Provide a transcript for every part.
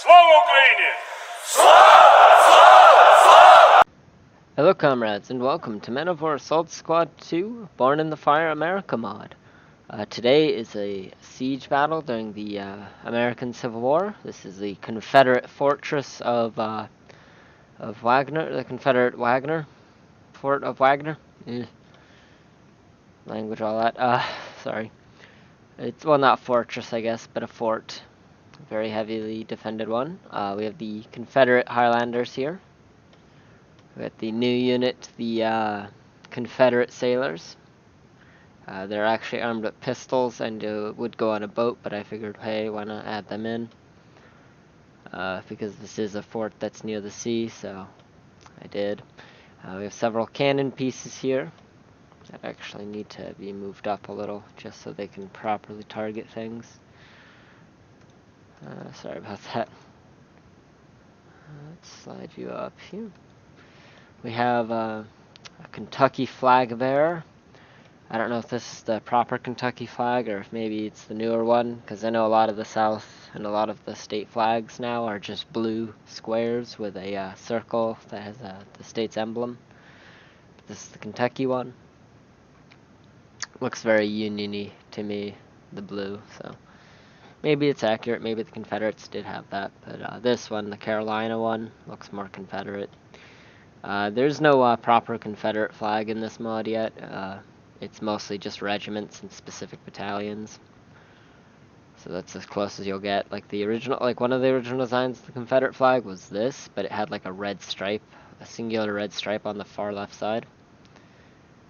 Слава Україні! Hello comrades, and welcome to Men of War Assault Squad 2, Born in the Fire America mod. Today is a siege battle during the American Civil War. This is the Confederate fortress of Wagner, the Confederate Wagner, Fort of Wagner. Language, all that. Sorry. It's, well, not fortress, I guess, but a fort. A very heavily defended one. We have the Confederate Highlanders here. We got the new unit, the Confederate sailors. They're actually armed with pistols and would go on a boat, but I figured, hey, why not add them in? Because this is a fort that's near the sea, so I did. We have several cannon pieces here that actually need to be moved up a little, just so they can properly target things. Sorry about that. Let's slide you up here. We have a Kentucky flag bearer. I don't know if this is the proper Kentucky flag or if maybe it's the newer one, because I know a lot of the South and a lot of the state flags now are just blue squares with a circle that has the state's emblem. This is the Kentucky one. Looks very Union-y to me, the blue, so maybe it's accurate. Maybe the Confederates did have that, but this one, the Carolina one, looks more Confederate. There's no proper Confederate flag in this mod yet. It's mostly just regiments and specific battalions. So that's as close as you'll get. Like the original, like one of the original designs of the Confederate flag was this, but it had like a red stripe, a singular red stripe on the far left side.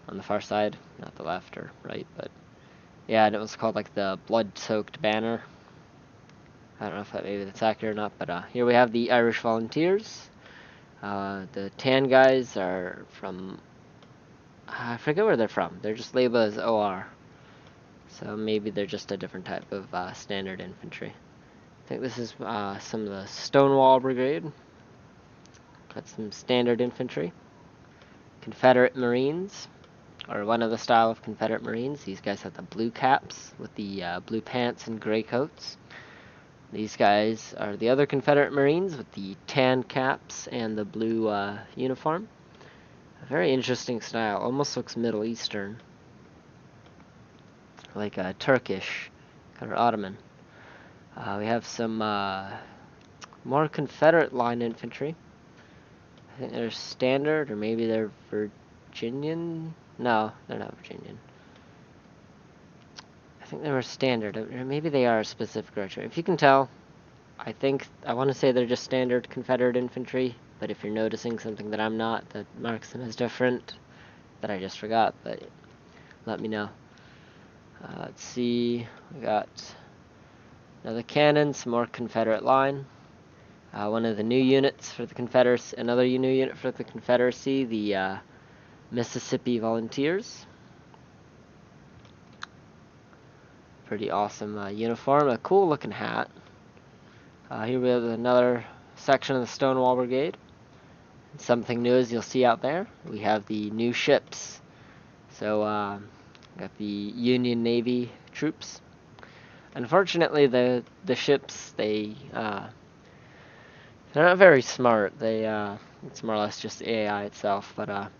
On the far side, not the left or right, but yeah, and it was called like the blood-soaked banner. I don't know if maybe that's accurate or not, but here we have the Irish Volunteers. The tan guys are from, I forget where they're from. They're just labeled as OR. So maybe they're just a different type of standard infantry. I think this is some of the Stonewall Brigade. Got some standard infantry. Confederate Marines, or one of the style of Confederate Marines. These guys have the blue caps with the blue pants and gray coats. These guys are the other Confederate Marines with the tan caps and the blue uniform. A very interesting style. Almost looks Middle Eastern. Like a Turkish, kind of Ottoman. We have some more Confederate line infantry. I think they're standard, or maybe they're Virginian? No, they're not Virginian. I think they were standard, or maybe they are a specific regiment. If you can tell, I want to say they're just standard Confederate infantry, but if you're noticing something that I'm not, that marks them as different, that I just forgot, but let me know. Let's see, we got another cannon, some more Confederate line. One of the new units for the Confederacy, another new unit for the Confederacy, the Mississippi Volunteers. Pretty awesome uniform, a cool looking hat. Here we have another section of the Stonewall Brigade. Something new as you'll see out there, we have the new ships. So, got the Union Navy troops. Unfortunately, the ships, they're not very smart. It's more or less just the AI itself, but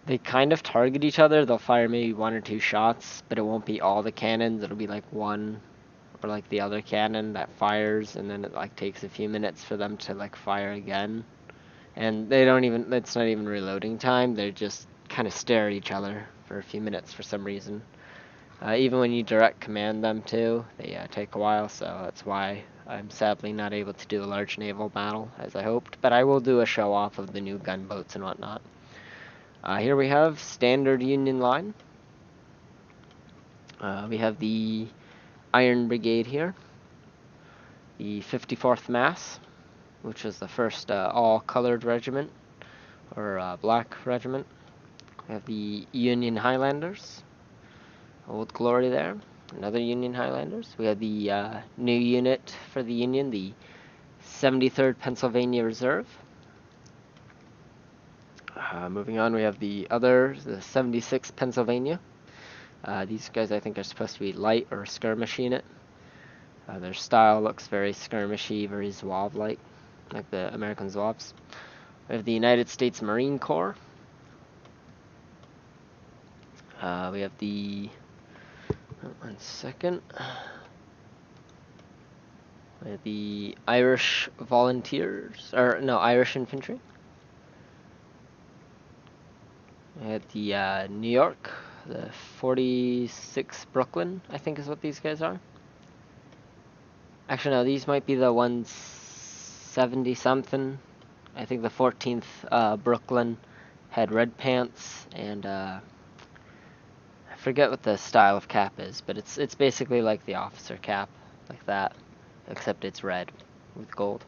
they kind of target each other. They'll fire maybe one or two shots, but it won't be all the cannons. It'll be like one, or like the other cannon that fires, and then it like takes a few minutes for them to like fire again. And they don't even, it's not even reloading time. They just kind of stare at each other for a few minutes for some reason. Even when you direct command them too, they take a while, so that's why I'm sadly not able to do a large naval battle as I hoped, but I will do a show off of the new gunboats and whatnot. Here we have standard Union line. We have the Iron Brigade here, the 54th Mass, which was the first all-colored regiment, or black regiment. We have the Union Highlanders, Old Glory there, another Union Highlanders. We have the new unit for the Union, the 73rd Pennsylvania Reserve. Moving on, we have the 76th Pennsylvania. These guys I think are supposed to be light or skirmish unit. Their style looks very skirmishy, very Zouave-like the American Zouaves. We have the United States Marine Corps. We have the... one second. We have the Irish Volunteers, or no, Irish Infantry. We have the New York, the 46 Brooklyn, I think is what these guys are. Actually, no, these might be the 170 something. I think the 14th Brooklyn had red pants, and I forget what the style of cap is, but it's basically like the officer cap, like that, except it's red with gold.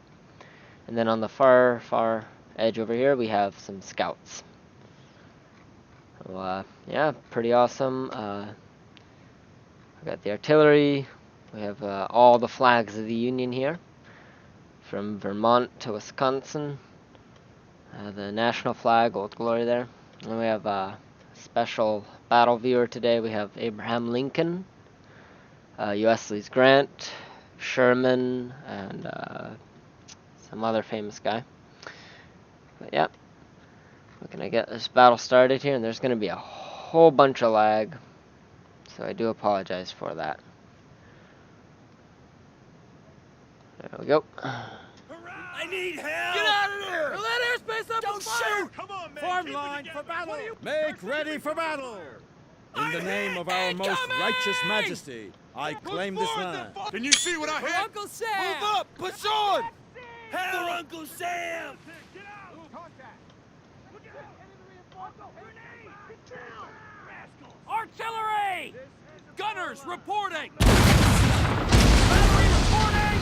And then on the far edge over here, we have some scouts. So, yeah, pretty awesome. We got the artillery. We have all the flags of the Union here, from Vermont to Wisconsin. The national flag, Old Glory there. And we have a special battle viewer today. We have Abraham Lincoln, Ulysses Grant, Sherman, and some other famous guy. But yeah, we're gonna get this battle started here, and there's gonna be a whole bunch of lag, so I do apologize for that. There we go. I need help! Get out of there! Let airspace up! Don't shoot! Come on, man! Form line for battle! Make ready for battle! In the name of our most righteous majesty, I claim this land. Can you see what I have? Uncle Sam! Move up! Push on! Help for Uncle Sam! Get out! Contact! Look out! Artillery! Gunners reporting! Battery reporting!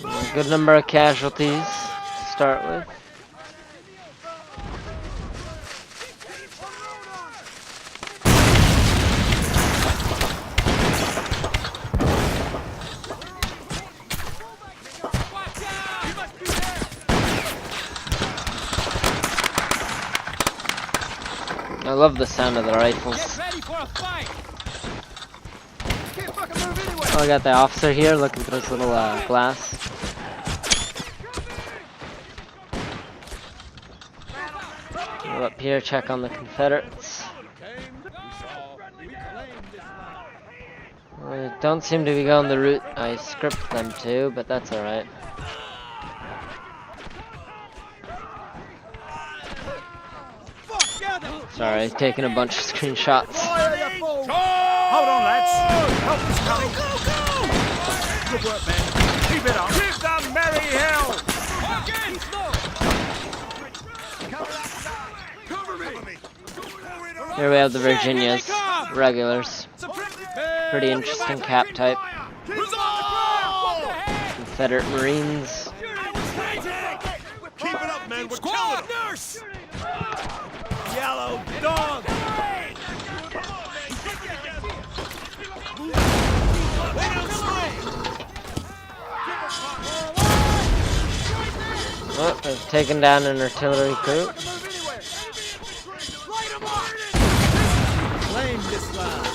A good number of casualties to start with. I love the sound of the rifles. Oh, I got the officer here looking through his little glass. Go up here, check on the Confederates. Well, they don't seem to be going the route I scripted them to, but that's alright. Sorry, taking a bunch of screenshots. Hold on, lads. Help is coming. Good work, man. Keep it up. Give them merry hell. Here we have the Virginias, regulars. Pretty interesting cap type. Confederate Marines. Keep it up, man. We're killing them. Yellow dog. Oh, they've taken down an artillery crew. Claim this land.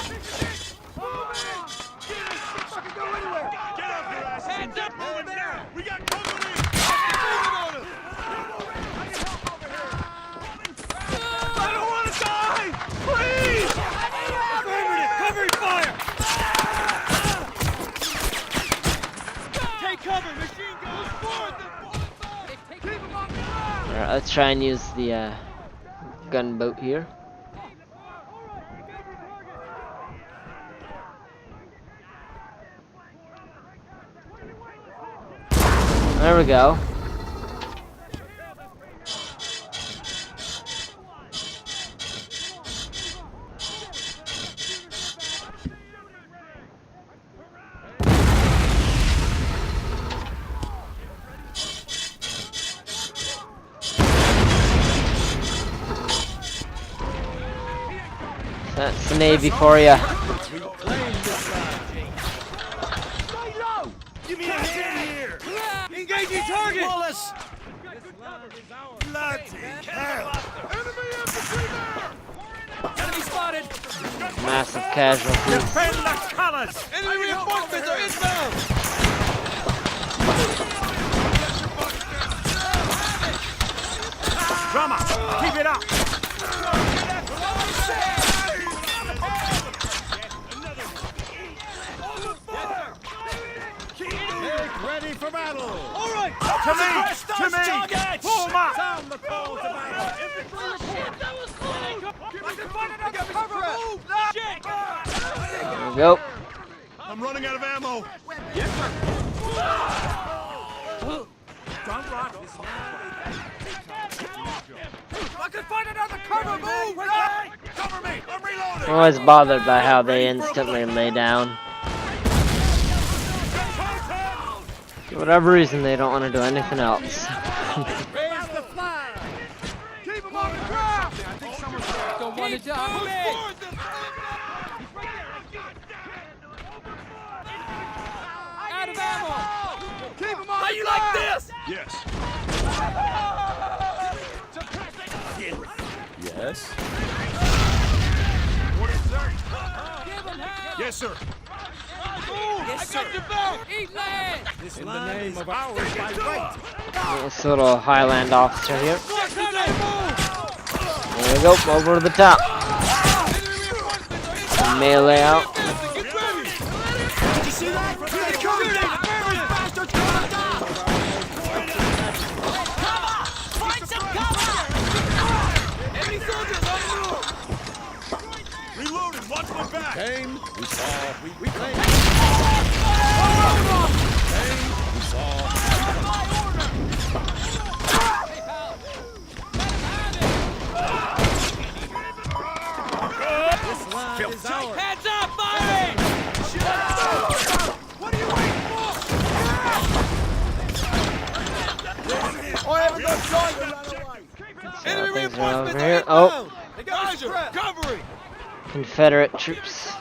Hands up over there! We got company! I don't want to die! Please! Affirmative! Covering fire! Take cover! Machine guns! Forward! Alright, let's try and use the gunboat here. There we go. That's the Navy for ya. Give me a hand here! Engaging target! Wallace! Bloody hell! Enemy infantry there! Enemy spotted! Massive casualties. Defend the colors! Enemy reinforcements are inbound! Drummer, keep it up! Get ready for battle! All right! To me! To me! Form up! Sound the call to battle! There we go. I'm running out of ammo! Don't rock this now. I can find another cover! Move! Cover me! I'm reloading! I'm always bothered by how they instantly lay down. For whatever reason, they don't want to do anything else. Raise the flag! Keep him on the ground! I think someone's don't want to die. Out of ammo! Keep him on How you like this? Yes. Yes. Yes, sir. Yes, sir. I got your back! Eat land! This in the name of ours by right. This little Highland officer here. There we go, over to the top. Melee out. Get ready! Did you see that? They're coming down! These bastards coming down! Cover! Find some cover! Enemy soldiers on the move! Reloading, watch my back. Came, we saw, we claimed. Came, we saw. This line is ours. Heads up, firing! What are you waiting for? I haven't got time to run away! Enemy Things are reinforcements over are here. inbound! Oh, Geyser, covering! Confederate troops.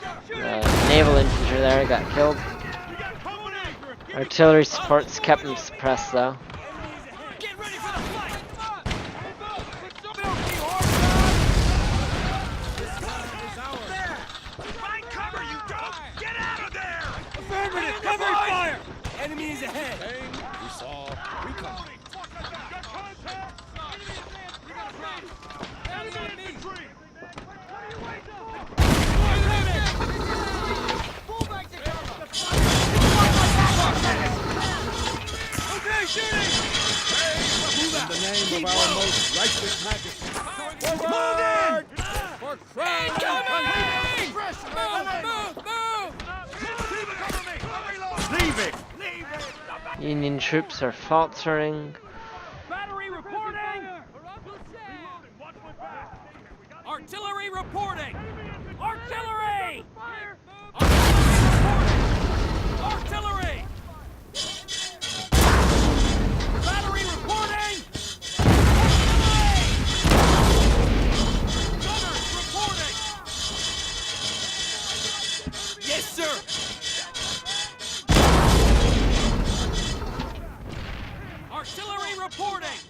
Naval infantry there got killed. Artillery supports kept them suppressed though. Get ready for the fight! Find cover, you dog! Get out of there! Affirmative! Covering fire! Enemy is ahead! Came, we saw, we come. Okay, shooting! In the name of our most righteous majesty. Forward! For crown and Leave it! Union troops are faltering. Battery reporting! Artillery reporting! Artillery! Artillery! Battery reporting! Gunners reporting! Yes, sir! Artillery reporting!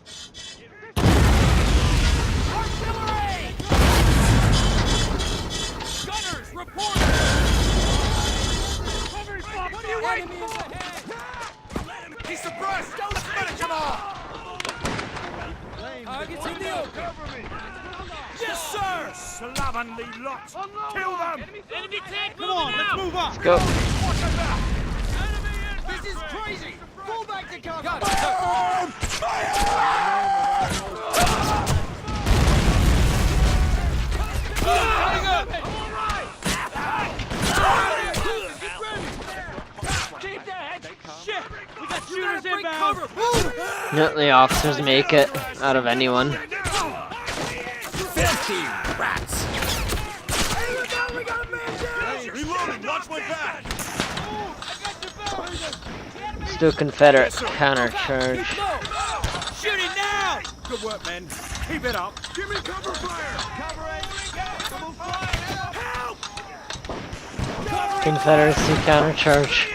Artillery! Gunners reporting! What are you waiting for? He's suppressed! Let's finish him off! Targets in the open! Yes, sir! Slovenly lot! Kill them! Enemy tank Come on, let's move up! Let's go. This is crazy! Fall back to cover! Keep that head! Shit! We got shooters inbound! Yep, the officers make it out of anyone. Filthy rats! Reloading, watch my back! Still Confederate countercharge. Shooting now! Good work, men. Keep it up. Give me cover fire! Help! Confederacy countercharge.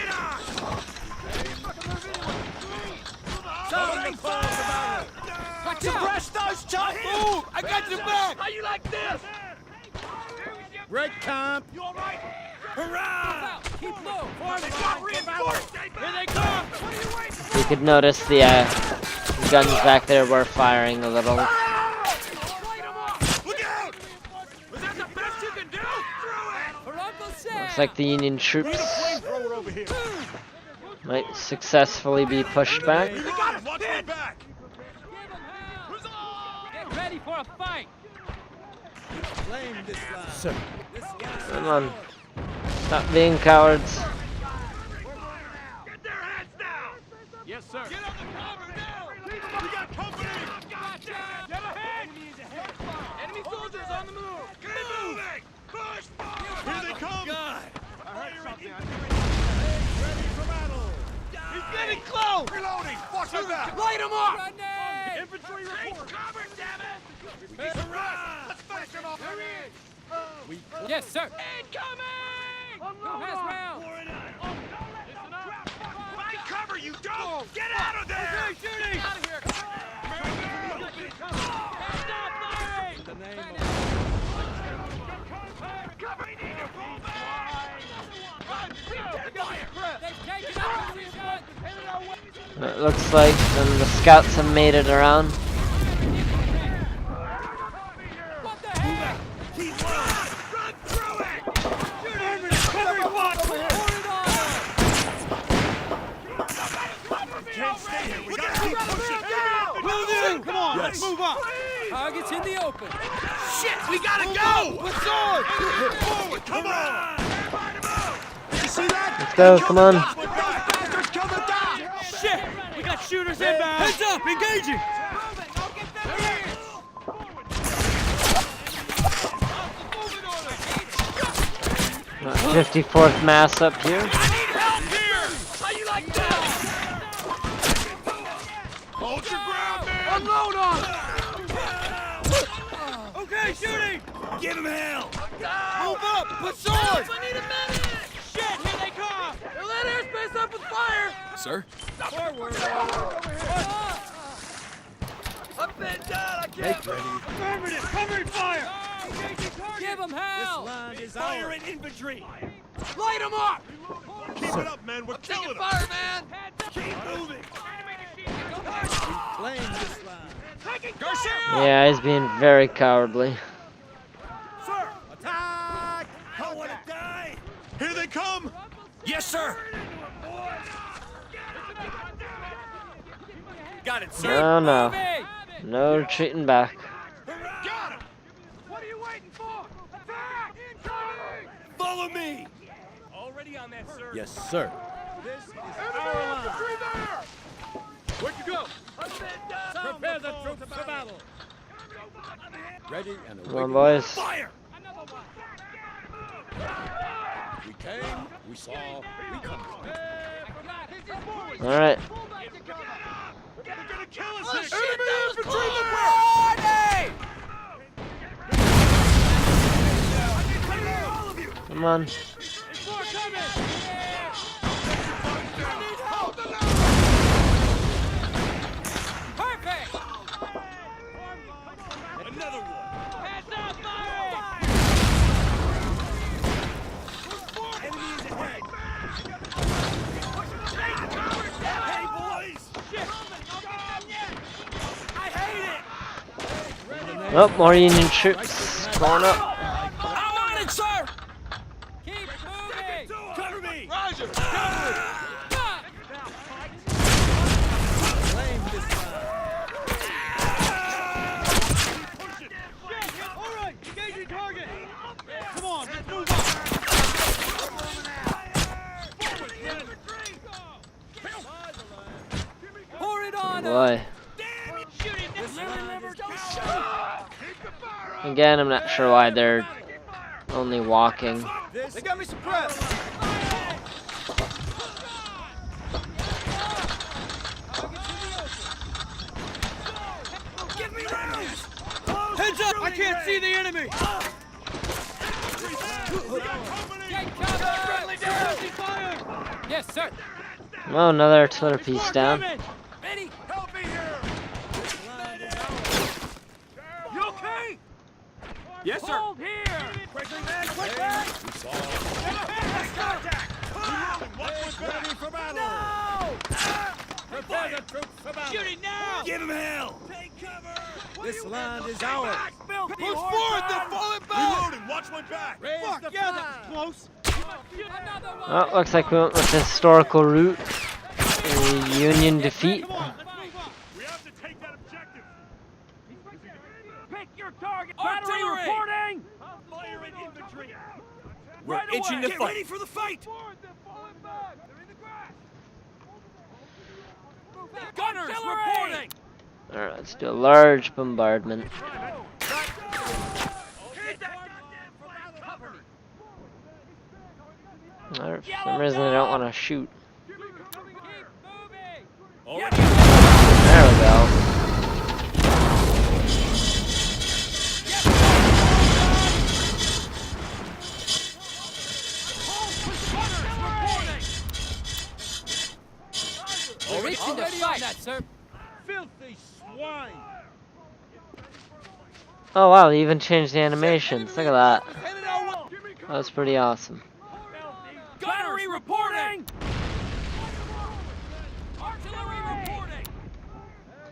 Sound the call to battle! back! How you like this? Break camp. You all right? Hurrah! Keep low! They got reinforced! Here they come! What are you waiting for? You could notice the guns back there were firing a little. Light 'em up! Look out! Was that the best you can do? Through it! For Uncle Sam! Looks like the Union troops Throw it over here. might successfully be pushed back. We got it! Watch my back. Give 'em hell! Get ready for a fight! Flame this line. Sir. Come on. Stop being cowards. Get their heads down! Yes, sir. Get on the cover now! We got company! Gotcha! Get ahead! Enemy soldiers on the move! Keep moving! Push! Here they come. God. I heard something. Ready for battle! He's getting close! Reloading! Watch your back! Light him up! Grenade! Infantry report! Take cover, damn it! Hurrah! Let's finish him off! There he is! Yes, sir. Incoming! Who has rounds? Find cover, you dog! Get out of there! Okay, shooting! Get out of here! Stop firing! Cover! We need to fall back! They've taken up position! It looks like the scouts have made it around. What the heck? Keep run! Run through it! Cover your watch! Pour it on! Can't stay here! We gotta keep pushing! Will do! Come on! Let's move up! Target's in the open. Shit! We gotta go! With swords! Forward! Come on! You see that? Let's go, come on. Bastards kill the dock! Shit! We got shooters inbound! Heads up! Engaging! 54th Mass up here. I need help here! How you like that? Hold your ground, man! Unload on! Okay, shooting! Give him hell! Move up! Put swords! I need a minute! Shit, here they come! Fill that airspace up with fire! Sir. Forward! Up and down! I can't! Affirmative! Covering fire! Give 'em hell! Fire and infantry! Light them up! Keep it up, man. We're killing them. Fire, man! Keep moving! Flame this line. Garcia! Yeah, he's being very cowardly. Sir! Attack! I want to die! Here they come! Yes, sir. Got it, sir! No, no. Moving! No retreating back. Got him! What are you waiting for? Attack! Incoming! Follow me! Already on that, sir. Yes, sir. This is our line. Where'd you go? Prepare the troops for battle. Ready and Come on, boys. Fire! We came, we saw, we come. All right. They're gonna kill us here! Enemy infantry Come on. Perfect! Another one! Heads up, fire! Enemy is ahead! Hey, boys! Shit! I hate it! Oh, more Union troops going up. I'm on it, sir! Keep moving! Cover me! Roger. Flame this line. Push it! All right, engaging target! Come on, let's move on! Pour it on! Boy. Damn you! Shooting! This never Keep the fire up! Again, I'm not sure why they're only walking. They got me suppressed. Give me rounds! Heads up! I can't see the enemy. Take cover! Yes, sir! Oh, another artillery piece down. Ready? Help me here! You okay? Yes, sir. Hold here! Quickly, man, quick back! Contact! Ready for battle! No! Prepare the troops for battle! Shooting now! Give him hell! Take cover! This land is ours! Push forward! They're falling back! Reloading, watch my back! Raise the Yeah, flag! that was close. Another one! Oh, looks like we went with the historical route. A Union defeat. Come on, let's move up. We have to take that objective! Pick your target! Battery reporting! Fire and infantry! We're itching to Get fight. ready for the fight! They're falling back! They're in the grass! Gunners reporting! Alright, let's do a large bombardment. For some reason I don't want to shoot. Keep moving! There we go. We're itching to fight! That, sir. Filthy swine! Oh wow, they even changed the animations. Look at that. That was pretty awesome. Gunnery reporting! Artillery reporting!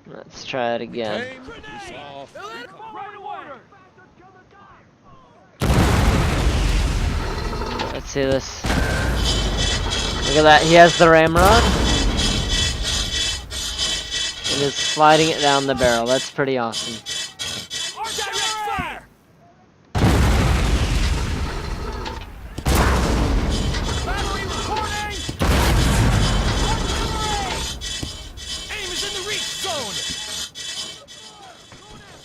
Let's try it again. Right order! Let's see this. Look at that, he has the ramrod. And is sliding it down the barrel. That's pretty awesome. Direct fire! Battery reporting! Artillery! Aim is in the reach zone!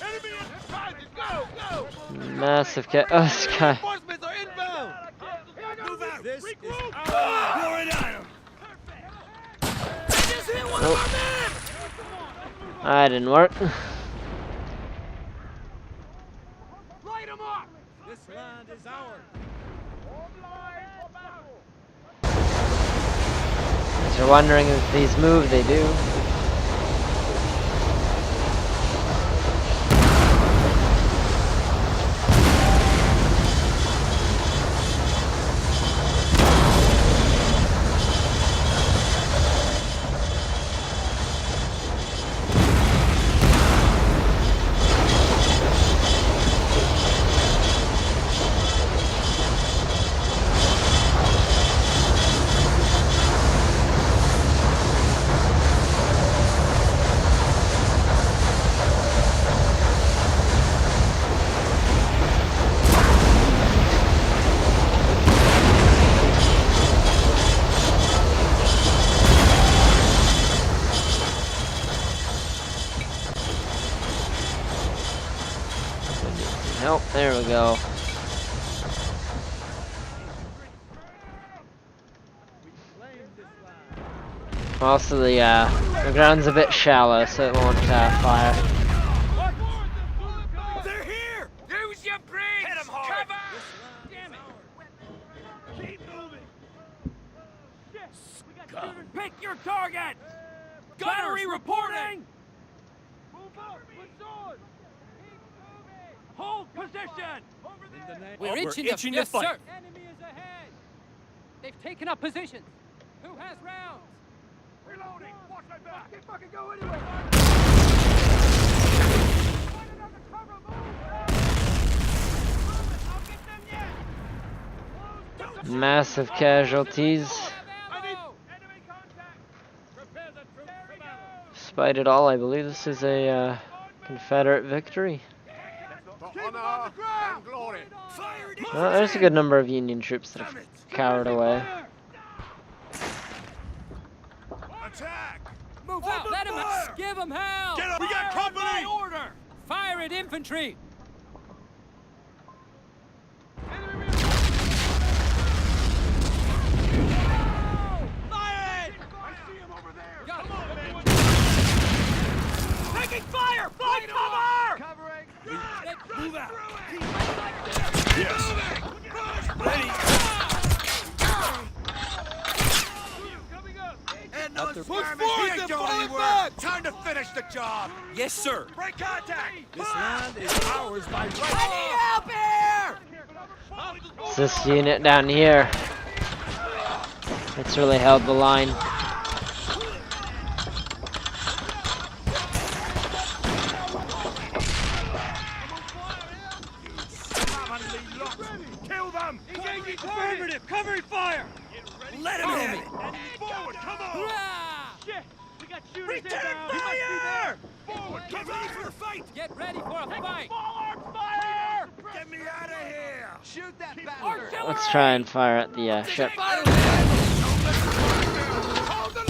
Enemy inside! Go! Massive cat. Oh, this guy. Reinforcements are inbound! Move out! This is Pour ours! it on him! Just hit one of our men! That didn't work. Light them up! This land is ours! If you're wondering if these move, they do. Nope, there we go. Also, the ground's a bit shallow, so it won't fire. They're here! Use your brains! Hit 'em hard! Cover! Damn it! Keep moving! Pick your target! Gunnery reporting! Move up! Push on! Hold position! Over there! We're itching to to fight. Sir. Enemy is ahead! They've taken up positions! Who has rounds? Reloading! Watch my back! Can't fucking go anywhere! Find another cover! Move! I'll get them yet! Massive casualties. Enemy contact! Prepare the troops for battle! Despite it all, I believe this is a Confederate victory. Honor and glory! Fire it! Well, there's a good number of Union troops that have cowered away. Attack! Move out! Let him fire! give him hell! Get up! We got company! Order! Fire at infantry! Fire it! I see him over there! Got it. Come on, man! Taking fire! Find cover! Covering! Move out! Yes! Ready! And those Push firemen, forward, he ain't they're going falling anywhere! back! Time to finish the job! Yes, sir. Break contact! This land is ours by right! Help here! this unit down here. It's really held the line. Kill them! Engaging affirmative! Covering fire! Let him have it! Forward, come on! Shit! We got shooters Return inbound! fire! Forward, get ready for the fight! Get ready for a fight. Small arms fire! Get me out of here! Shoot that bastard. Let's try and fire at the ship.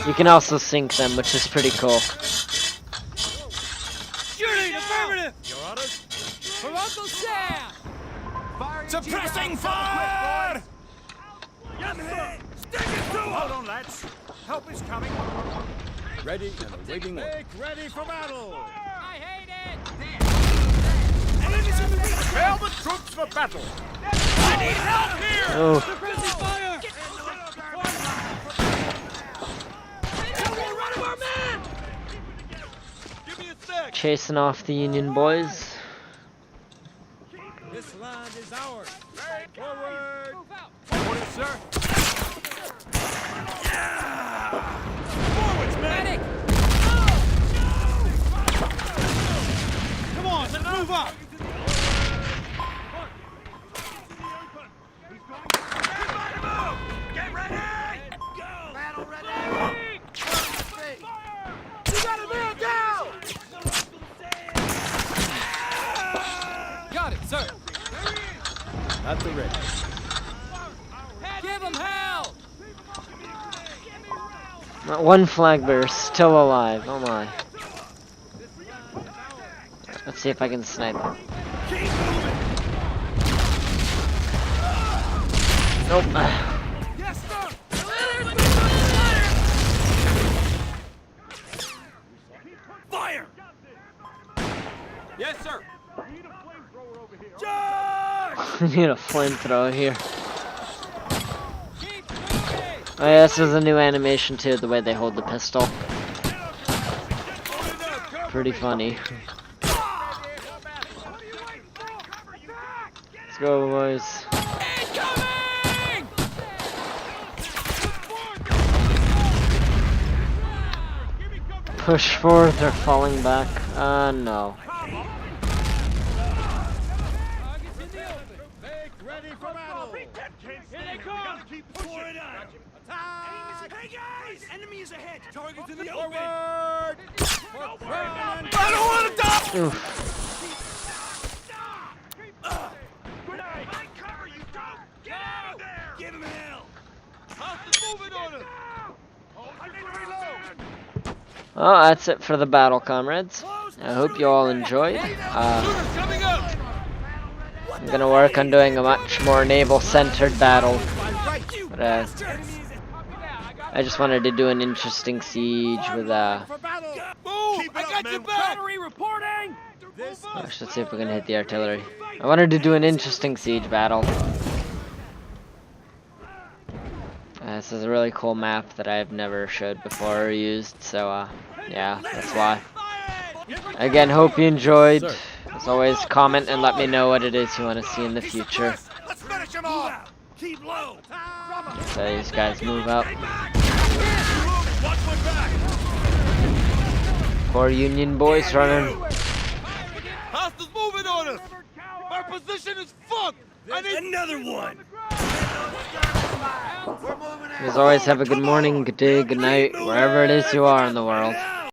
You can also sink them, which is pretty cool. Shooting! Affirmative! Your orders? For Uncle Sam. Suppressing fire! Yes, sir! Stick it to him! Hold on, lads. Help is coming. Ready and awaiting. Make ready for battle! I hate it. Prepare the troops for battle! I need help here! Oh, Suppressing fire! Run of our men! Give me a sec! chasing off the Union boys. This land is ours! Forward! Move out. Forward, sir! Medic. Come on, let's move up! Get ready! Go! Battle ready! You got a man down! Got it, sir. At the ready. Give him hell. Not one flag bearer still alive. Oh my. Let's see if I can snipe him. Nope. Yes, sir! Fire! Yes, sir! Charge! I need a flamethrower here. Keep moving. Oh yeah, this is a new animation too, the way they hold the pistol. Pretty funny. Let's go, boys. Incoming. Push forward, they're falling back. No. Targets in the open. Make ready for battle! Here they come! Keep pouring on! Attack! Hey guys! Enemy is ahead! Targets in the open! Forward! I don't want to die! Oof. Grenade! I cover you, don't! Get out of there! Give him hell! Hostiles moving on us! I need to reload! Well, that's it for the battle, comrades. I hope you all enjoyed. Shooters coming up! I'm gonna work on doing a much more naval-centered battle. But I just wanted to do an interesting siege with Move! I got your back! Battery reporting! let's see if we can hit the artillery. I wanted to do an interesting siege battle. This is a really cool map that I've never showed before or used, so yeah, that's why. Again, hope you enjoyed. As always, comment and let me know what it is you want to see in the future. Let's finish him off! Keep low! So these guys move out. Watch my back! Poor Union boys running. Hostiles moving on us! Our position is fucked! I need Another one! As always, have a good morning, good day, good night, wherever it is you are in the world.